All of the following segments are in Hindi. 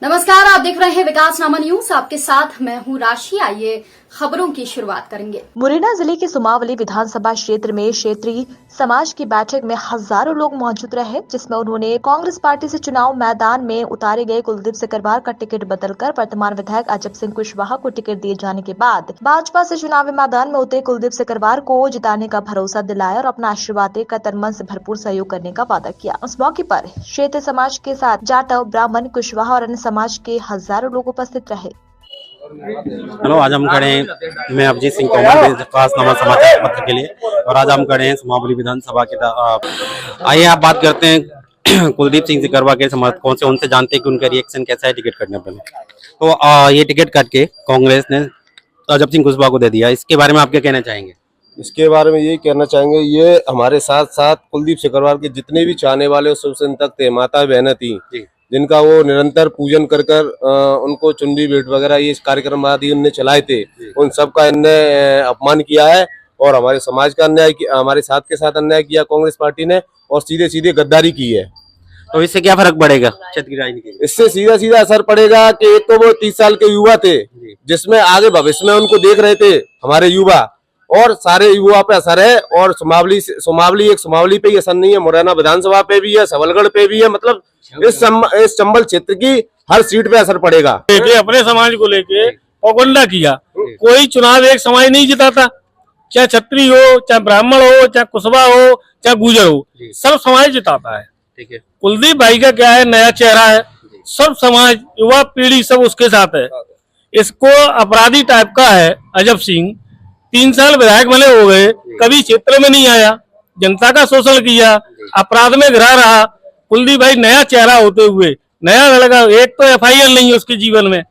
नमस्कार, आप देख रहे हैं विकासनामा न्यूज। आपके साथ मैं हूं राशि। आइए खबरों की शुरुआत करेंगे। मुरैना जिले के सुमावली विधानसभा क्षेत्र में क्षेत्रीय समाज की बैठक में हजारों लोग मौजूद रहे, जिसमें उन्होंने कांग्रेस पार्टी से चुनाव मैदान में उतारे गए कुलदीप सिकरवार का टिकट बदलकर वर्तमान विधायक अजब सिंह कुशवाहा को टिकट दिए जाने के बाद भाजपा से चुनावी मैदान में उतरे कुलदीप सिकरवार को जिताने का भरोसा दिलाया और अपना आशीर्वाद देकर तन मन से भरपूर सहयोग करने का वादा किया। उस मौके पर क्षेत्रीय समाज के साथ जाटव, ब्राह्मण, कुशवाहा और अन्य समाज के हजारों लोग उपस्थित रहे। हेलो, आज हम खड़े हैं, मैं अभिजीत सिंह तोमर विकासनामा समाचार पत्र के लिए, और आज हम खड़े हैं सुमावली विधानसभा के। आइए आप बात करते हैं कुलदीप सिंह सिकरवार के समर्थकों से, उनसे जानते हैं कि उनका रिएक्शन कैसा है टिकट कटने पर। तो ये टिकट कट के कांग्रेस ने अजब सिंह कुशवाहा को दे दिया, इसके बारे में आप क्या कहना चाहेंगे? इसके बारे में यही कहना चाहेंगे, ये हमारे साथ साथ कुलदीप सिकरवार के जितने भी चाहने वाले शुभचिंतक थे, माता बहनें थी, जिनका वो निरंतर पूजन कर उनको चुनरी भेंट वगैरह ये कार्यक्रम आदि उनने चलाए थे, उन सब का इनने अपमान किया है और हमारे समाज का अन्याय, हमारे साथ के साथ अन्याय किया कांग्रेस पार्टी ने, और सीधे सीधे गद्दारी की है। तो इससे क्या फर्क पड़ेगा क्षेत्र की राजनीति? इससे सीधा सीधा असर पड़ेगा कि एक तो वो 30 साल के युवा थे, जिसमें आगे भविष्य में उनको देख रहे थे हमारे युवा, और सारे युवा पे असर है। और सुमावली पे ही असर नहीं है, मुरैना विधानसभा पे भी है, सबलगढ़ पे भी है। मतलब इस चंबल क्षेत्र की हर सीट पे असर पड़ेगा। अपने समाज को लेके प्रोपगंडा किया। कोई चुनाव एक समाज नहीं जिताता, चाहे क्षत्रिय हो, चाहे ब्राह्मण हो, चाहे कुशवा हो, चाहे गुर्जर हो, सब समाज जिताता है। ठीक है। कुलदीप भाई का क्या है, नया चेहरा है, सब समाज, युवा पीढ़ी सब उसके साथ है। इसको अपराधी टाइप का है अजब सिंह, 3 साल विधायक बने हो गए, कभी क्षेत्र में नहीं आया, जनता का शोषण किया, अपराध में घिरा रहा। कुलदीप भाई नया चेहरा होते हुए, नया लड़का, एक तो FIR नहीं है उसके जीवन में,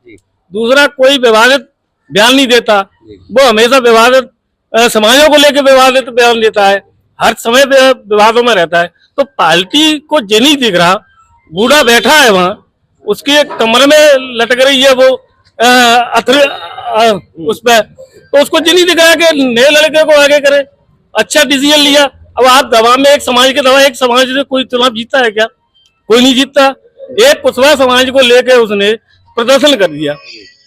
दूसरा कोई विवादित बयान नहीं देता, वो हमेशा विवादित समाजों को लेकर विवादित बयान देता है, हर समय विवादों में रहता है। तो पार्टी को जे नहीं दिख रहा, बूढ़ा बैठा है वहाँ, उसके कमर में लटक रही है वो उस पर, तो उसको जे नहीं दिख रहा कि नए लड़के को आगे करे। अच्छा डिसीजन लिया। अब आप दवा में एक समाज के दवा, एक समाज से कोई चुनाव जीतता है क्या? कोई नहीं जीतता। एक कुशवा समाज को लेकर उसने प्रदर्शन कर दिया,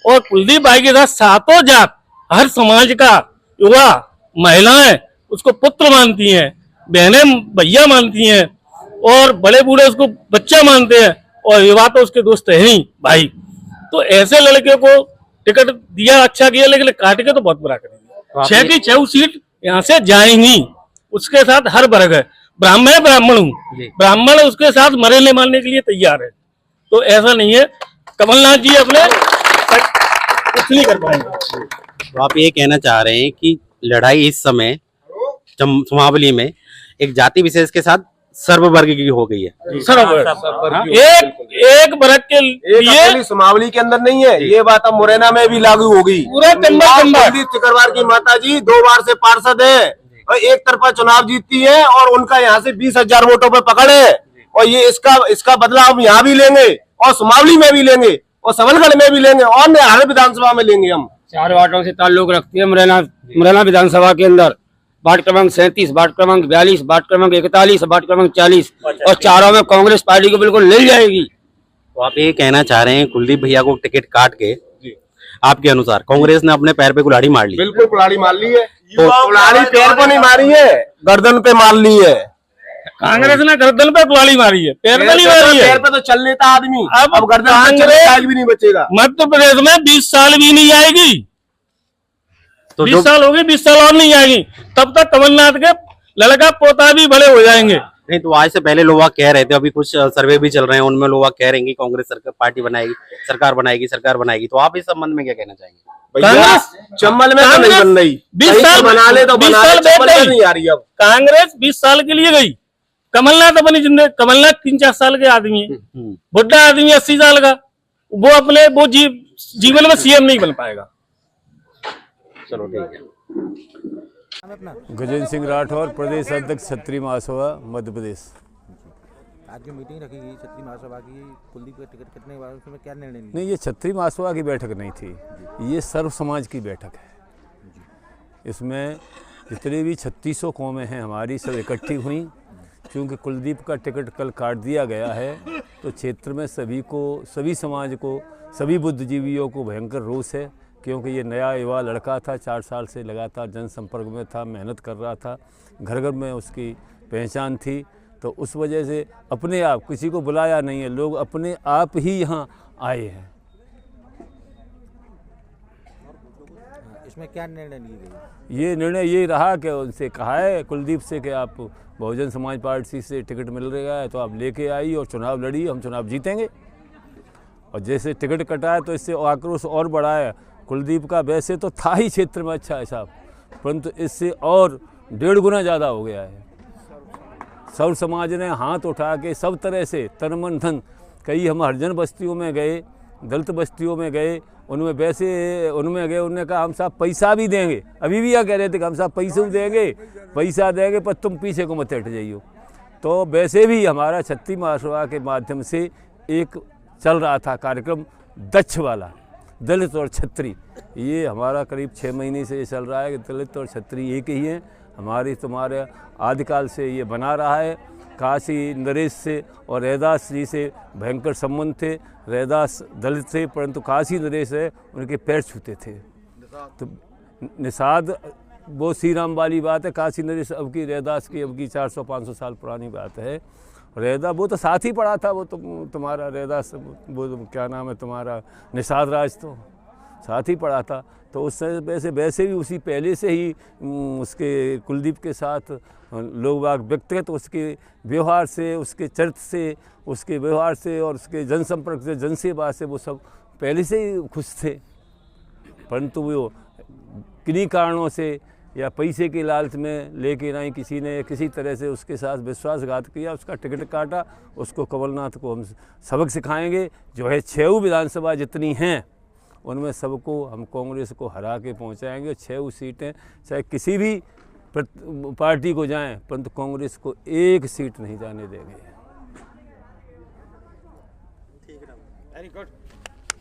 और कुलदीप भाई के साथ सातों जात, हर समाज का युवा, महिलाएं उसको पुत्र मानती हैं, बहनें भैया मानती हैं, और बड़े बूढ़े उसको बच्चा मानते हैं, और युवा तो उसके दोस्त है ही भाई। तो ऐसे लड़के को टिकट दिया, अच्छा किया, लेकिन काट के तो बहुत बुरा कर दिया। 6 की 6 सीट यहाँ से जाएंगी। उसके साथ हर वर्ग है, ब्राह्मण हूँ, ब्राह्मण उसके साथ मरने मारने के लिए तैयार है। तो ऐसा नहीं है, कमलनाथ जी अपने कुछ नहीं कर पाएंगे। तो आप ये कहना चाह रहे हैं कि लड़ाई इस समय सुमावली में एक जाति विशेष के साथ सर्व वर्ग की हो गई है? एक वर्ग के लिए सुमावली के अंदर नहीं है, ये बात अब मुरैना में भी लागू होगी। पूरा कुलदीप सिकरवार की माता जी 2 बार से पार्षद है, और एक तरफा चुनाव जीतती है, और उनका यहाँ से 20,000 वोटों पे पकड़ है, और ये इसका बदला हम यहाँ भी लेंगे, और सुमावली में भी लेंगे, और सबलगढ़ में भी लेंगे, और हर विधानसभा में लेंगे। हम 4 वार्डों से ताल्लुक रखती है मुरैना विधानसभा के अंदर। वार्ड क्रमांक 37, वार्ड क्रमांक 42, वार्ड क्रमांक 41, वार्ड क्रमांक 40, और चारों में कांग्रेस पार्टी को बिल्कुल ले जाएगी। तो आप ये कहना चाह रहे हैं कुलदीप भैया को टिकट काट के आपके अनुसार कांग्रेस ने अपने पैर पे कुल्हाड़ी मार ली? बिल्कुल कुल्हाड़ी मार ली है। तो कुल्हाड़ी पैर पे नहीं मारी है, गर्दन पे मार ली है। कांग्रेस ने गर्दन पे कुल्हाड़ी मारी है, पैर पे नहीं मारी है। पैर पे तो चल लेता आदमी, अब गर्दन पे कांग्रेस भी नहीं बचेगा। मध्य प्रदेश में 20 साल भी नहीं आएगी। तो 20 साल हो गए, 20 साल और नहीं आएगी, तब तक कमलनाथ के लड़का पोता भी बड़े हो जाएंगे। नहीं, तो आज से पहले लोग कह रहे थे, अभी कुछ सर्वे भी चल रहे हैं, उनमें लोग कह रहे हैं कि कांग्रेस पार्टी बनाएगी, सरकार बनाएगी। तो आप इस संबंध में क्या कहना चाहेंगे? चंबल में तो नहीं बन रही, 20 साल बना ले तो बना ले, चंबल में नहीं आ रही। अब कांग्रेस 20 साल के लिए गई, कमलनाथ अपनी जिंदगी, कमलनाथ 3-4 साल के आदमी है, बुढ़ा आदमी 80 साल का, वो जीवन में CM नहीं बन पाएगा। चलो ठीक है। गजेंद्र सिंह राठौर, प्रदेश अध्यक्ष क्षत्रिय महासभा मध्य प्रदेश। आज की मीटिंग रखी गई क्षत्रिय महासभा की, कुलदीप का टिकट कटने के बाद उसमें क्या निर्णय लिया? नहीं, ये क्षत्रिय महासभा की बैठक नहीं थी, ये सर्व समाज की बैठक है। इसमें जितने भी 3600 कौमें हैं हमारी, सब इकट्ठी हुई। क्योंकि कुलदीप का टिकट कल काट दिया गया है, तो क्षेत्र में सभी को, सभी समाज को, सभी बुद्धिजीवियों को भयंकर रोष है, क्योंकि ये नया युवा लड़का था, 4 साल से लगातार जनसंपर्क में था, मेहनत कर रहा था, घर घर में उसकी पहचान थी। तो उस वजह से अपने आप, किसी को बुलाया नहीं है, लोग अपने आप ही यहाँ आए हैं। इसमें क्या निर्णय ली गई? ये निर्णय ये रहा कि उनसे कहा है कुलदीप से कि आप बहुजन समाज पार्टी से टिकट मिल रहा है तो आप लेके आई और चुनाव लड़ी, हम चुनाव जीतेंगे। और जैसे टिकट कटा है तो इससे आक्रोश और बढ़ा है। कुलदीप का वैसे तो था ही क्षेत्र में अच्छा हिसाब, परंतु इससे और 1.5 गुना ज़्यादा हो गया है। सर्व समाज ने हाथ उठा के सब तरह से तन मन धन, कई हम हरिजन बस्तियों में गए, दलित बस्तियों में गए, उनमें गए, उन्होंने कहा हम साहब पैसा भी देंगे, अभी भी यह कह रहे थे कि हम साहब पैसा देंगे पर तुम पीछे को मत हट जाइयो। तो वैसे भी हमारा छत्ती महासभा के माध्यम से एक चल रहा था कार्यक्रम दक्ष वाला, दलित और छत्री। ये हमारा करीब 6 महीने से ये चल रहा है कि दलित और छत्री एक ही हैं। तुम्हारे आदिकाल से ये बना रहा है। काशी नरेश से और रैदास जी से भयंकर संबंध थे। रैदास दलित थे, परंतु काशी नरेश है उनके पैर छूते थे। तो निषाद वो श्री राम वाली बात है, काशी नरेश अब की, रैदास की अब की 400-500 साल पुरानी बात है। रैदा वो तो साथ ही पढ़ा था, वो तो तुम्हारा रैदास, वो क्या नाम है तुम्हारा, निषाद राज तो साथ ही पढ़ा था। तो उस वैसे भी उसी पहले से ही उसके कुलदीप के साथ लोग बाग व्यक्तिगत उसके व्यवहार से, उसके चरित्र से, उसके व्यवहार से और उसके जनसंपर्क से, जनसेवा से वो सब पहले से ही खुश थे। परंतु वो किन्हीं कारणों से या पैसे के लालच में लेके नहीं, किसी ने किसी तरह से उसके साथ विश्वासघात किया, उसका टिकट काटा। उसको कमलनाथ को हम सबक सिखाएंगे। जो है 6 विधानसभा जितनी हैं उनमें सबको हम कांग्रेस को हरा के पहुंचाएंगे। 6 सीटें चाहे किसी भी पार्टी को जाएं, परंतु कांग्रेस को 1 सीट नहीं जाने देंगे। Very good.